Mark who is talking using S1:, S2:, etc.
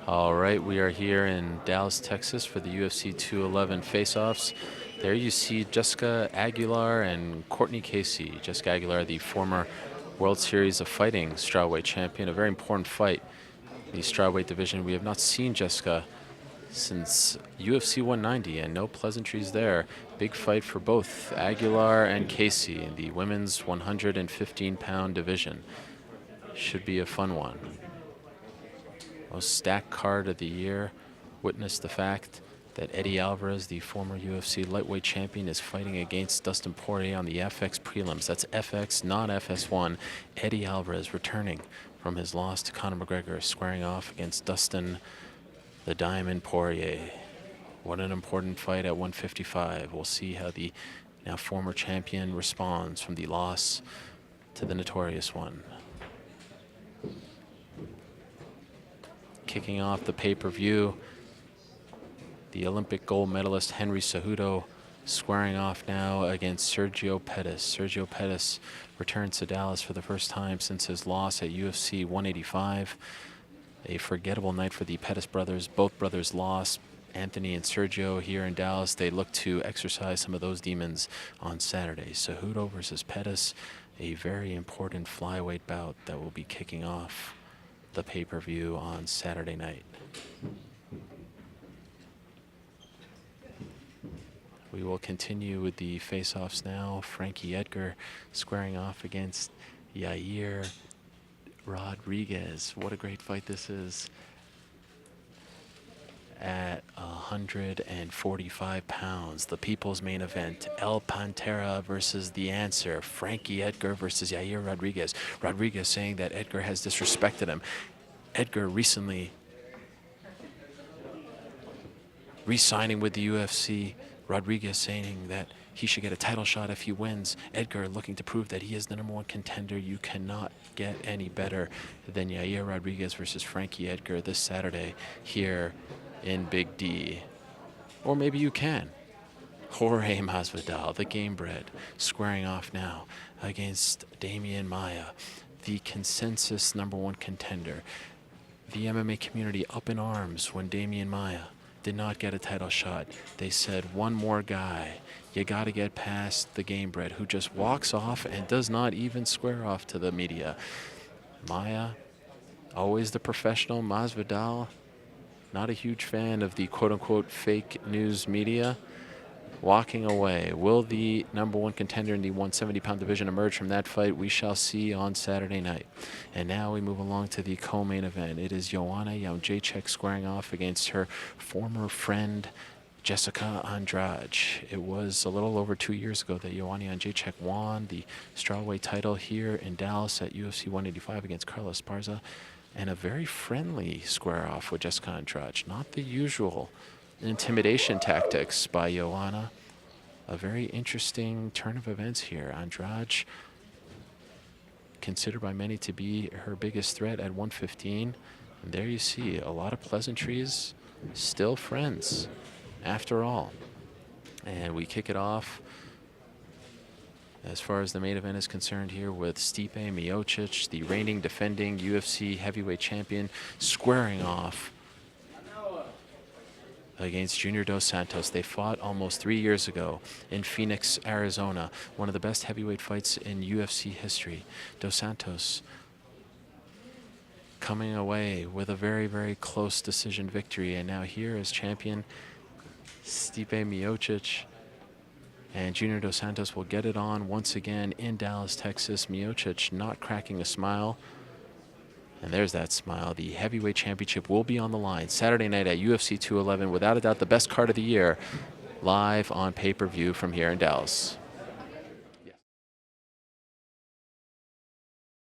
S1: All right, we are here in Dallas, Texas for the UFC 211 face-offs. There you see Jessica Aguilar and Courtney Casey. Jessica Aguilar, the former World Series of Fighting strawweight champion, a very important fight in the strawweight division. We have not seen Jessica since UFC 190, and no pleasantries there. Big fight for both Aguilar and Casey in the women's 115-pound division. Should be a fun one. Most stacked card of the year. Witness the fact that Eddie Alvarez, the former UFC lightweight champion, is fighting against Dustin Poirier on the FX prelims. That's FX, not FS1. Eddie Alvarez returning from his loss to Conor McGregor, squaring off against Dustin the Diamond Poirier. What an important fight at 155. We'll see how the now former champion responds from the loss to the notorious one. Kicking off the pay-per-view, the Olympic gold medalist Henry Cejudo squaring off now against Sergio Pettis. Sergio Pettis returns to Dallas for the first time since his loss at UFC 185. A forgettable night for the Pettis brothers. Both brothers lost. Anthony and Sergio here in Dallas. They look to exercise some of those demons on Saturday. Cejudo versus Pettis, a very important flyweight bout that will be kicking off the pay-per-view on Saturday night. We will continue with the face-offs now. Frankie Edgar squaring off against Yair Rodriguez. What a great fight this is. At 145 pounds, the people's main event, El Pantera versus The Answer, Frankie Edgar versus Yair Rodriguez. Rodriguez saying that Edgar has disrespected him. Edgar recently re-signing with the UFC. Rodriguez saying that he should get a title shot if he wins. Edgar looking to prove that he is the #1 contender. You cannot get any better than Yair Rodriguez versus Frankie Edgar this Saturday here in Big D. Or maybe you can. Jorge Masvidal, the game bred, squaring off now against Damian Maia, the consensus #1 contender. The MMA community up in arms when Damian Maia did not get a title shot. They said, one more guy. You got to get past the game bred, who just walks off and does not even square off to the media. Maia, always the professional. Masvidal, not a huge fan of the quote-unquote fake news media. Walking away. Will the #1 contender in the 170-pound division emerge from that fight? We shall see on Saturday night. And now we move along to the co-main event. It is Joanna Jędrzejczyk squaring off against her former friend Jessica Andrade. It was a little over 2 years ago that Joanna Jędrzejczyk won the strawweight title here in Dallas at UFC 185 against Carla Esparza. And a very friendly square-off with Jessica Andrade. Not the usual intimidation tactics by Joanna. A very interesting turn of events here. Andrade, considered by many to be her biggest threat at 115. And there you see a lot of pleasantries, still friends after all. And we kick it off as far as the main event is concerned here with Stipe Miocic, the reigning defending UFC heavyweight champion, squaring off against Junior Dos Santos. They fought almost 3 years ago in Phoenix, Arizona. One of the best heavyweight fights in UFC history. Dos Santos coming away with a very, very close decision victory. And now here is champion Stipe Miocic. And Junior Dos Santos will get it on once again in Dallas, Texas. Miocic not cracking a smile. And there's that smile. The heavyweight championship will be on the line Saturday night at UFC 211. Without a doubt, the best card of the year, live on pay-per-view from here in Dallas.